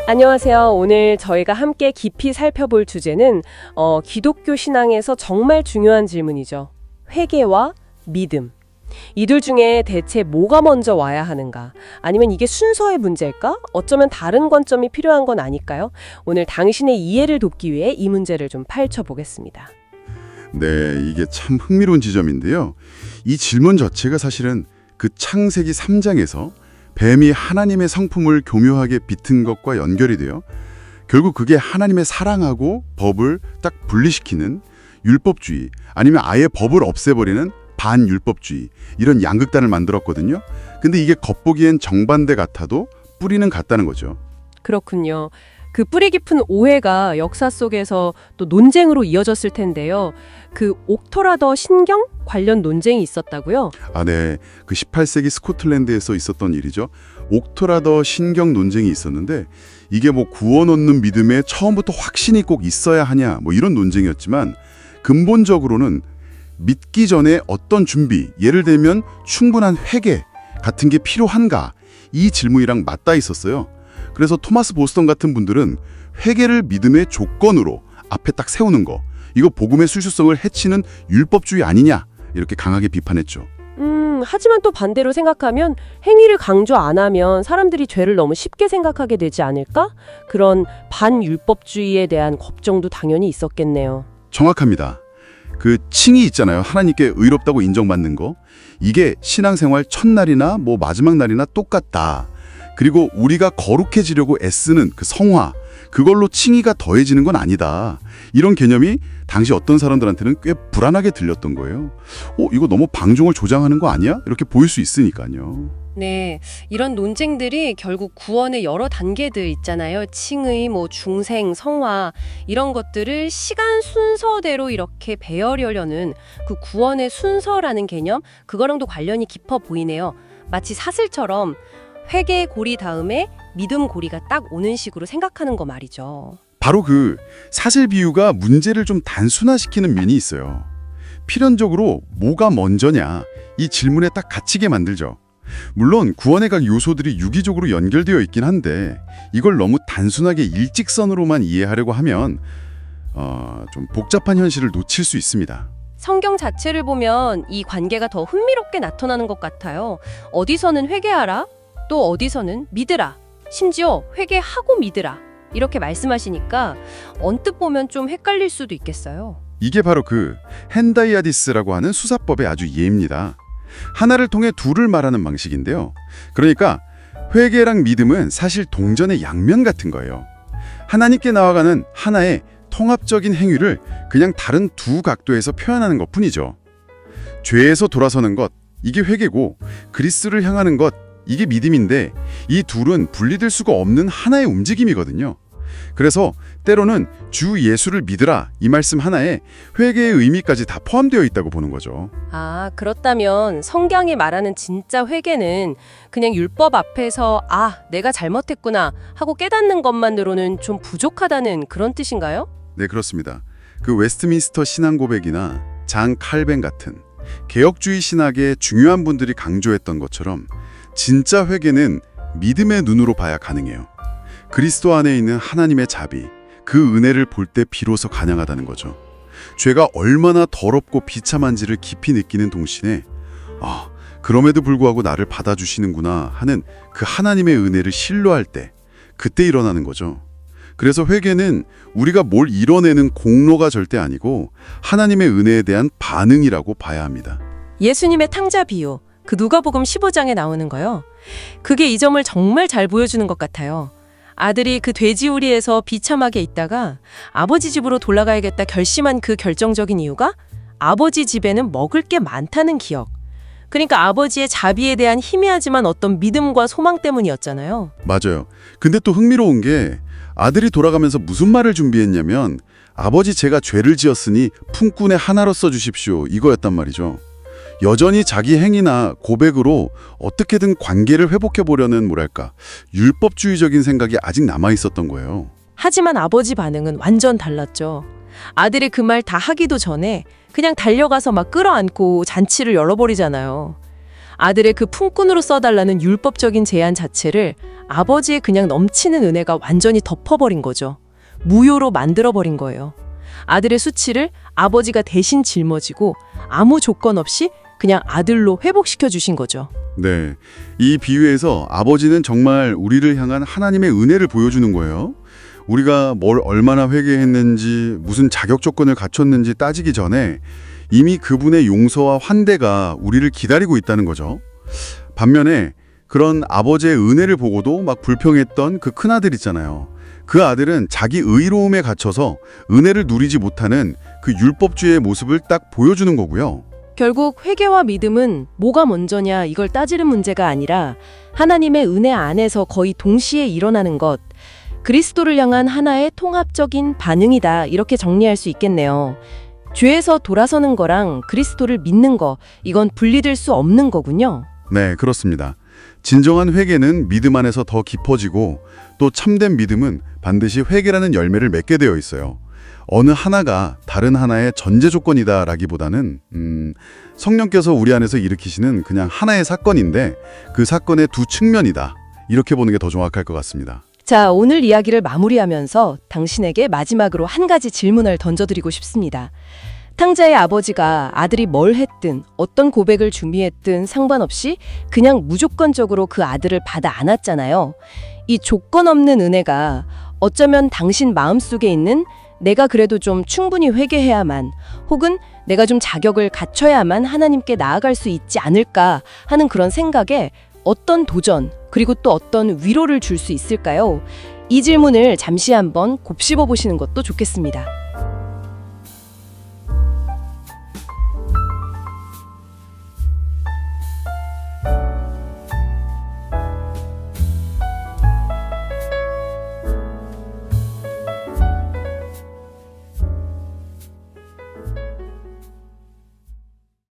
안녕하세요. 오늘 저희가 함께 깊이 살펴볼 주제는 기독교 신앙에서 정말 중요한 질문이죠. 회개와 믿음. 이 둘 중에 대체 뭐가 먼저 와야 하는가? 아니면 이게 순서의 문제일까? 어쩌면 다른 관점이 필요한 건 아닐까요? 오늘 당신의 이해를 돕기 위해 이 문제를 좀 파헤쳐 보겠습니다. 네, 이게 참 흥미로운 지점인데요. 이 질문 자체가 사실은 그 창세기 3장에서 뱀이 하나님의 성품을 교묘하게 비튼 것과 연결이 돼요. 결국 그게 하나님의 사랑하고 법을 딱 분리시키는 율법주의, 아니면 아예 법을 없애버리는 반율법주의, 이런 양극단을 만들었거든요. 근데 이게 겉보기엔 정반대 같아도 뿌리는 같다는 거죠. 그렇군요. 그 뿌리 깊은 오해가 역사 속에서 또 논쟁으로 이어졌을 텐데요. 그 옥토라더 신경 관련 논쟁이 있었다고요? 네. 그 18세기 스코틀랜드에서 있었던 일이죠. 옥토라더 신경 논쟁이 있었는데 이게 뭐 구원 얻는 믿음에 처음부터 확신이 꼭 있어야 하냐 뭐 이런 논쟁이었지만 근본적으로는 믿기 전에 어떤 준비, 예를 들면 충분한 회개 같은 게 필요한가, 이 질문이랑 맞닿아 있었어요. 그래서 토마스 보스턴 같은 분들은 회개를 믿음의 조건으로 앞에 딱 세우는 거, 이거 복음의 순수성을 해치는 율법주의 아니냐, 이렇게 강하게 비판했죠. 하지만 또 반대로 생각하면 행위를 강조 안 하면 사람들이 죄를 너무 쉽게 생각하게 되지 않을까? 그런 반율법주의에 대한 걱정도 당연히 있었겠네요. 정확합니다. 그 칭의 있잖아요. 하나님께 의롭다고 인정받는 거. 이게 신앙생활 첫날이나 뭐 마지막 날이나 똑같다. 그리고 우리가 거룩해지려고 애쓰는 그 성화, 그걸로 칭의가 더해지는 건 아니다. 이런 개념이 당시 어떤 사람들한테는 꽤 불안하게 들렸던 거예요. 이거 너무 방종을 조장하는 거 아니야? 이렇게 보일 수 있으니까요. 네, 이런 논쟁들이 결국 구원의 여러 단계들 있잖아요. 칭의, 중생, 성화 이런 것들을 시간 순서대로 이렇게 배열하려는 그 구원의 순서라는 개념, 그거랑도 관련이 깊어 보이네요. 마치 사슬처럼 회개 고리 다음에 믿음 고리가 딱 오는 식으로 생각하는 거 말이죠. 바로 그 사슬 비유가 문제를 좀 단순화시키는 면이 있어요. 필연적으로 뭐가 먼저냐, 이 질문에 딱 갇히게 만들죠. 물론 구원의 각 요소들이 유기적으로 연결되어 있긴 한데 이걸 너무 단순하게 일직선으로만 이해하려고 하면 좀 복잡한 현실을 놓칠 수 있습니다. 성경 자체를 보면 이 관계가 더 흥미롭게 나타나는 것 같아요. 어디서는 회개하라, 또 어디서는 믿으라, 심지어 회개하고 믿으라 이렇게 말씀하시니까 언뜻 보면 좀 헷갈릴 수도 있겠어요. 이게 바로 그 헨다이아디스라고 하는 수사법의 아주 예입니다. 하나를 통해 둘을 말하는 방식인데요. 그러니까 회개랑 믿음은 사실 동전의 양면 같은 거예요. 하나님께 나아가는 하나의 통합적인 행위를 그냥 다른 두 각도에서 표현하는 것뿐이죠. 죄에서 돌아서는 것, 이게 회개고, 그리스도를 향하는 것, 이게 믿음인데 이 둘은 분리될 수가 없는 하나의 움직임이거든요. 그래서 때로는 주 예수를 믿으라, 이 말씀 하나에 회개의 의미까지 다 포함되어 있다고 보는 거죠. 그렇다면 성경이 말하는 진짜 회개는 그냥 율법 앞에서 내가 잘못했구나 하고 깨닫는 것만으로는 좀 부족하다는 그런 뜻인가요? 네, 그렇습니다. 그 웨스트민스터 신앙고백이나 장 칼뱅 같은 개혁주의 신학의 중요한 분들이 강조했던 것처럼 진짜 회개는 믿음의 눈으로 봐야 가능해요. 그리스도 안에 있는 하나님의 자비, 그 은혜를 볼 때 비로소 가능하다는 거죠. 죄가 얼마나 더럽고 비참한지를 깊이 느끼는 동시에 그럼에도 불구하고 나를 받아주시는구나 하는 그 하나님의 은혜를 신뢰할 때, 그때 일어나는 거죠. 그래서 회개는 우리가 뭘 이뤄내는 공로가 절대 아니고 하나님의 은혜에 대한 반응이라고 봐야 합니다. 예수님의 탕자 비유, 그 누가복음 15장에 나오는 거요. 그게 이 점을 정말 잘 보여주는 것 같아요. 아들이 그 돼지우리에서 비참하게 있다가 아버지 집으로 돌아가야겠다 결심한 그 결정적인 이유가 아버지 집에는 먹을 게 많다는 기억. 그러니까 아버지의 자비에 대한 희미하지만 어떤 믿음과 소망 때문이었잖아요. 맞아요. 근데 또 흥미로운 게 아들이 돌아가면서 무슨 말을 준비했냐면 아버지, 제가 죄를 지었으니 품꾼의 하나로 써주십시오, 이거였단 말이죠. 여전히 자기 행위나 고백으로 어떻게든 관계를 회복해보려는 율법주의적인 생각이 아직 남아있었던 거예요. 하지만 아버지 반응은 완전 달랐죠. 아들이 그 말 다 하기도 전에 그냥 달려가서 막 끌어안고 잔치를 열어버리잖아요. 아들의 그 품꾼으로 써달라는 율법적인 제안 자체를 아버지의 그냥 넘치는 은혜가 완전히 덮어버린 거죠. 무효로 만들어버린 거예요. 아들의 수치를 아버지가 대신 짊어지고 아무 조건 없이 그냥 아들로 회복시켜 주신 거죠. 네, 이 비유에서 아버지는 정말 우리를 향한 하나님의 은혜를 보여주는 거예요. 우리가 뭘 얼마나 회개했는지, 무슨 자격 조건을 갖췄는지 따지기 전에 이미 그분의 용서와 환대가 우리를 기다리고 있다는 거죠. 반면에 그런 아버지의 은혜를 보고도 막 불평했던 그 큰아들 있잖아요. 그 아들은 자기 의로움에 갇혀서 은혜를 누리지 못하는 그 율법주의의 모습을 딱 보여주는 거고요. 결국 회개와 믿음은 뭐가 먼저냐 이걸 따지는 문제가 아니라 하나님의 은혜 안에서 거의 동시에 일어나는 것, 그리스도를 향한 하나의 통합적인 반응이다 이렇게 정리할 수 있겠네요. 죄에서 돌아서는 거랑 그리스도를 믿는 거, 이건 분리될 수 없는 거군요. 네, 그렇습니다. 진정한 회개는 믿음 안에서 더 깊어지고 또 참된 믿음은 반드시 회개라는 열매를 맺게 되어 있어요. 어느 하나가 다른 하나의 전제 조건이다라기보다는 성령께서 우리 안에서 일으키시는 그냥 하나의 사건인데 그 사건의 두 측면이다. 이렇게 보는 게 더 정확할 것 같습니다. 자, 오늘 이야기를 마무리하면서 당신에게 마지막으로 한 가지 질문을 던져드리고 싶습니다. 탕자의 아버지가 아들이 뭘 했든 어떤 고백을 준비했든 상관없이 그냥 무조건적으로 그 아들을 받아 안았잖아요. 이 조건 없는 은혜가 어쩌면 당신 마음속에 있는 내가 그래도 좀 충분히 회개해야만 혹은 내가 좀 자격을 갖춰야만 하나님께 나아갈 수 있지 않을까 하는 그런 생각에 어떤 도전 그리고 또 어떤 위로를 줄 수 있을까요? 이 질문을 잠시 한번 곱씹어 보시는 것도 좋겠습니다.